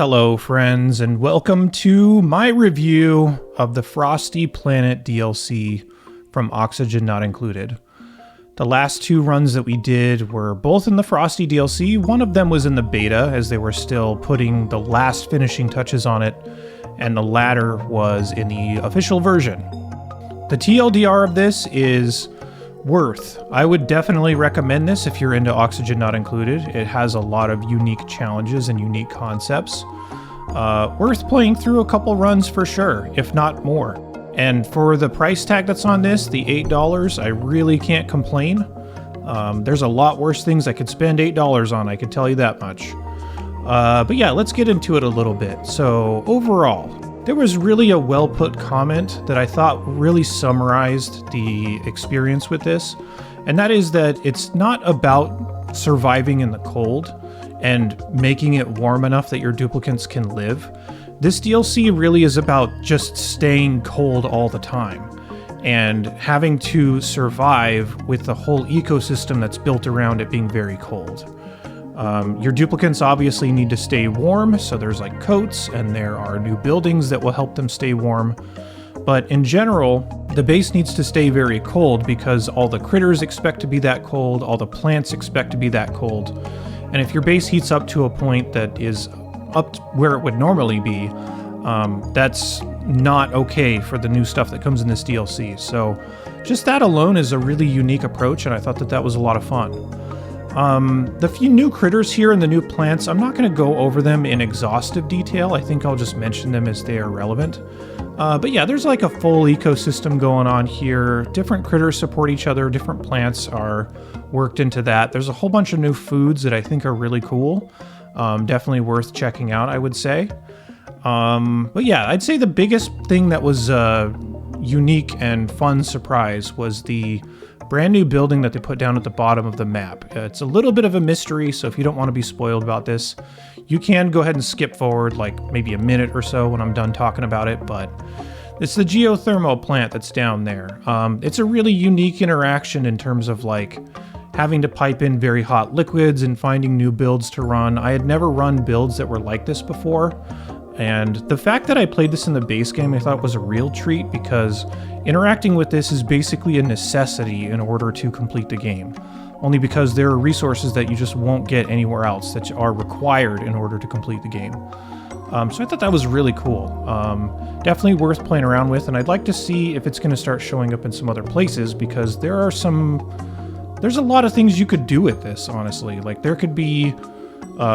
Hello friends, and welcome to my review of the Frosty Planet DLC from Oxygen Not Included. The last two runs that we did were both in the Frosty DLC. One of them was in the beta as they were still putting the last finishing touches on it, and the latter was in the official version. The TLDR of this is worth. I would definitely recommend this if you're into Oxygen Not Included. It has a lot of unique challenges and unique concepts. Worth playing through a couple runs for sure, if not more. And for the price tag that's on this, the $8, I really can't complain. There's a lot worse things I could spend $8 on, I can tell you that much. But yeah, let's get into it a little bit. So overall, there was really a well-put comment that I thought really summarized the experience with this, and that is that it's not about surviving in the cold and making it warm enough that your duplicants can live. This DLC really is about just staying cold all the time and having to survive with the whole ecosystem that's built around it being very cold. Your duplicants obviously need to stay warm, so there's like coats and there are new buildings that will help them stay warm. But in general, the base needs to stay very cold because all the critters expect to be that cold, all the plants expect to be that cold. And if your base heats up to a point that is up to where it would normally be, that's not okay for the new stuff that comes in this DLC. So just that alone is a really unique approach, and I thought that that was a lot of fun. The few new critters here and the new plants, I'm not going to go over them in exhaustive detail. I think I'll just mention them as they are relevant. But yeah, there's like a full ecosystem going on here. Different critters support each other. Different plants are worked into that. There's a whole bunch of new foods that I think are really cool. Definitely worth checking out, I would say. But yeah, I'd say the biggest thing that was a unique and fun surprise was the brand new building that they put down at the bottom of the map. It's a little bit of a mystery, so if you don't want to be spoiled about this, you can go ahead and skip forward like maybe a minute or so when I'm done talking about it, but it's the geothermal plant that's down there. It's a really unique interaction in terms of like having to pipe in very hot liquids and finding new builds to run. I had never run builds that were like this before, and the fact that I played this in the base game I thought was a real treat because interacting with this is basically a necessity in order to complete the game, only because there are resources that you just won't get anywhere else that are required in order to complete the game. So I thought that was really cool. Definitely worth playing around with, and I'd like to see if it's going to start showing up in some other places because there's a lot of things you could do with this, honestly. Like there could be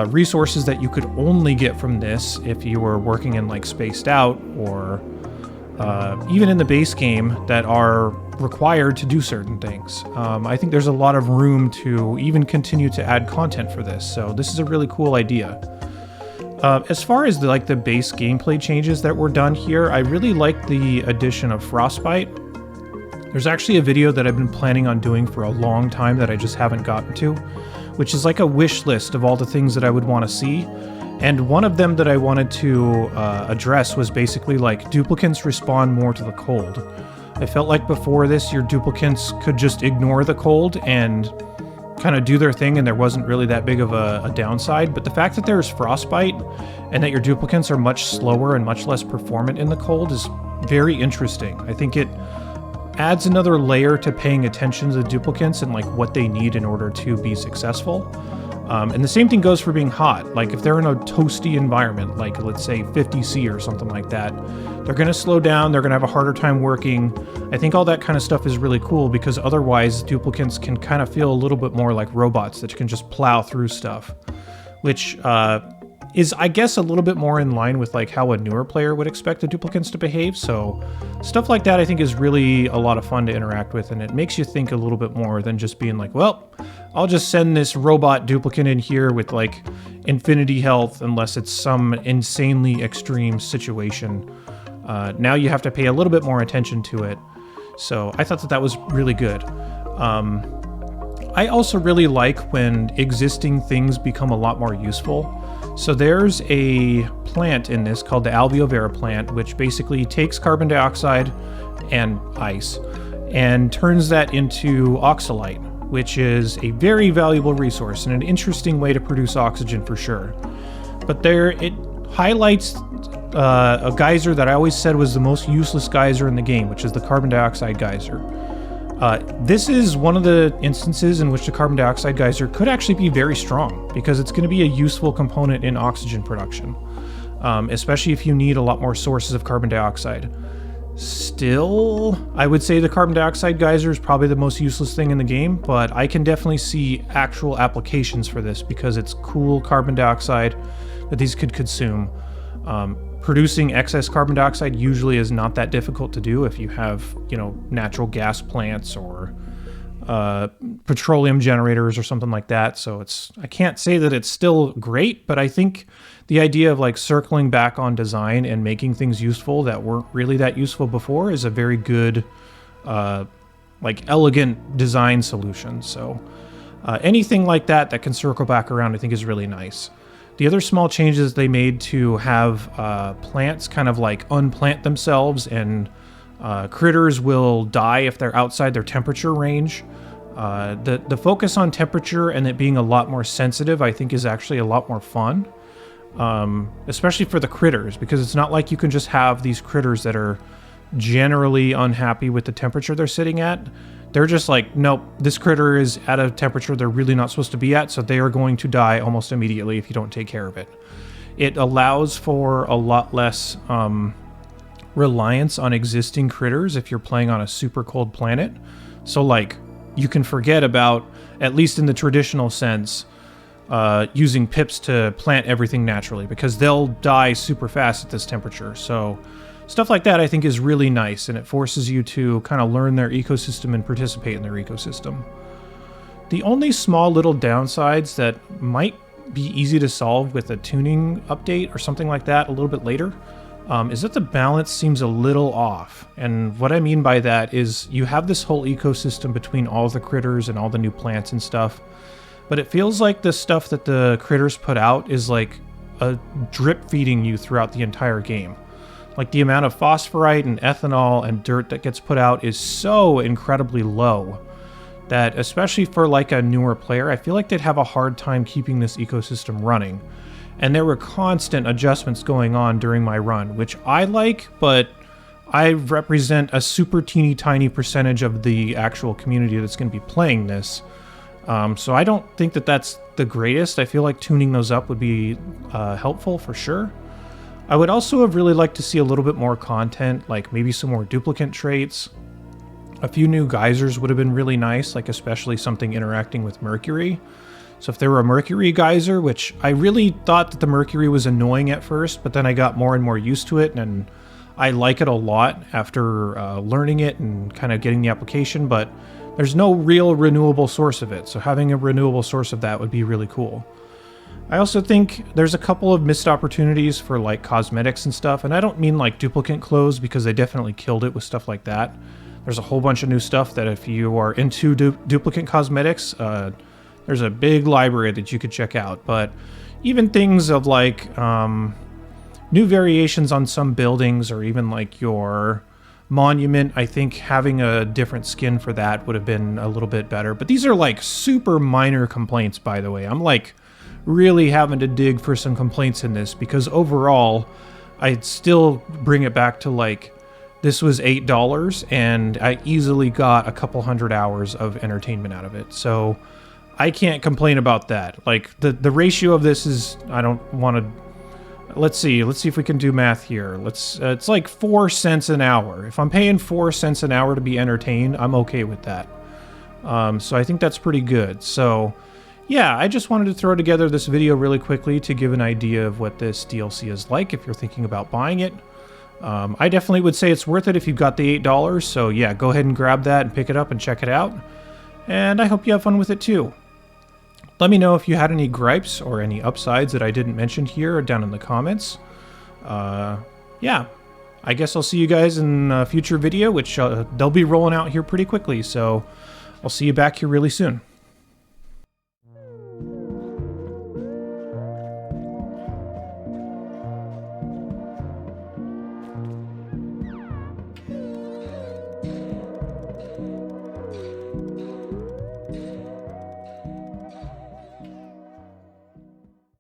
resources that you could only get from this if you were working in like Spaced Out or even in the base game that are required to do certain things. I think there's a lot of room to even continue to add content for this, so this is a really cool idea. As far as the base gameplay changes that were done here, I really like the addition of Frostbite. There's actually a video that I've been planning on doing for a long time that I just haven't gotten to, which is like a wish list of all the things that I would want to see. And one of them that I wanted to address was basically like duplicants respond more to the cold. I felt like before this, your duplicants could just ignore the cold and kind of do their thing and there wasn't really that big of a downside. But the fact that there's Frostbite and that your duplicants are much slower and much less performant in the cold is very interesting. I think it adds another layer to paying attention to the duplicants and like what they need in order to be successful. And the same thing goes for being hot. Like if they're in a toasty environment, like let's say 50C or something like that, they're going to slow down, they're going to have a harder time working. I think all that kind of stuff is really cool because otherwise duplicants can kind of feel a little bit more like robots that can just plow through stuff, which is, I guess, a little bit more in line with like how a newer player would expect the duplicants to behave. So stuff like that I think is really a lot of fun to interact with, and it makes you think a little bit more than just being like, well, I'll just send this robot duplicant in here with like infinity health unless it's some insanely extreme situation. Now you have to pay a little bit more attention to it. So I thought that that was really good. I also really like when existing things become a lot more useful. So there's a plant in this called the alveovera plant, which basically takes carbon dioxide and ice and turns that into oxalite, which is a very valuable resource and an interesting way to produce oxygen for sure. But highlights a geyser that I always said was the most useless geyser in the game, which is the carbon dioxide geyser. This is one of the instances in which the carbon dioxide geyser could actually be very strong, because it's going to be a useful component in oxygen production, especially if you need a lot more sources of carbon dioxide. Still, I would say the carbon dioxide geyser is probably the most useless thing in the game, but I can definitely see actual applications for this because it's cool carbon dioxide that these could consume. Producing excess carbon dioxide usually is not that difficult to do if you have, you know, natural gas plants or petroleum generators or something like that. So I can't say that it's still great, but I think the idea of like circling back on design and making things useful that weren't really that useful before is a very good, like elegant design solution. So anything like that can circle back around, I think is really nice. The other small changes they made to have plants kind of like unplant themselves, and critters will die if they're outside their temperature range. The focus on temperature and it being a lot more sensitive, I think, is actually a lot more fun, especially for the critters, because it's not like you can just have these critters that are generally unhappy with the temperature they're sitting at. They're just like, nope, this critter is at a temperature they're really not supposed to be at, so they are going to die almost immediately if you don't take care of it. It allows for a lot less reliance on existing critters if you're playing on a super cold planet. So like, you can forget about, at least in the traditional sense, using pips to plant everything naturally, because they'll die super fast at this temperature. So stuff like that I think is really nice, and it forces you to kind of learn their ecosystem and participate in their ecosystem. The only small little downsides that might be easy to solve with a tuning update or something like that a little bit later is that the balance seems a little off. And what I mean by that is you have this whole ecosystem between all the critters and all the new plants and stuff, but it feels like the stuff that the critters put out is like a drip feeding you throughout the entire game. Like the amount of phosphorite and ethanol and dirt that gets put out is so incredibly low that, especially for like a newer player, I feel like they'd have a hard time keeping this ecosystem running. And there were constant adjustments going on during my run, which I like, but I represent a super teeny tiny percentage of the actual community that's going to be playing this. So I don't think that that's the greatest. I feel like tuning those up would be helpful for sure. I would also have really liked to see a little bit more content, like maybe some more duplicate traits. A few new geysers would have been really nice, like especially something interacting with Mercury. So if there were a Mercury geyser, which I really thought that the Mercury was annoying at first, but then I got more and more used to it, and I like it a lot after learning it and kind of getting the application, but there's no real renewable source of it, so having a renewable source of that would be really cool. I also think there's a couple of missed opportunities for like cosmetics and stuff, and I don't mean like duplicate clothes, because they definitely killed it with stuff like that. There's a whole bunch of new stuff that if you are into duplicate cosmetics, there's a big library that you could check out. But even things of like new variations on some buildings, or even like your monument, I think having a different skin for that would have been a little bit better. But these are like super minor complaints, by the way. I'm like really having to dig for some complaints in this, because overall I'd still bring it back to like, this was $8 and I easily got a couple hundred hours of entertainment out of it. So I can't complain about that. Like the ratio of this is, I don't want to, let's see if we can do math here. It's like 4 cents an hour. If I'm paying 4 cents an hour to be entertained, I'm okay with that. So I think that's pretty good. So yeah, I just wanted to throw together this video really quickly to give an idea of what this DLC is like if you're thinking about buying it. I definitely would say it's worth it if you've got the $8, so yeah, go ahead and grab that and pick it up and check it out. And I hope you have fun with it too. Let me know if you had any gripes or any upsides that I didn't mention here down in the comments. Yeah, I guess I'll see you guys in a future video, which they'll be rolling out here pretty quickly, so I'll see you back here really soon.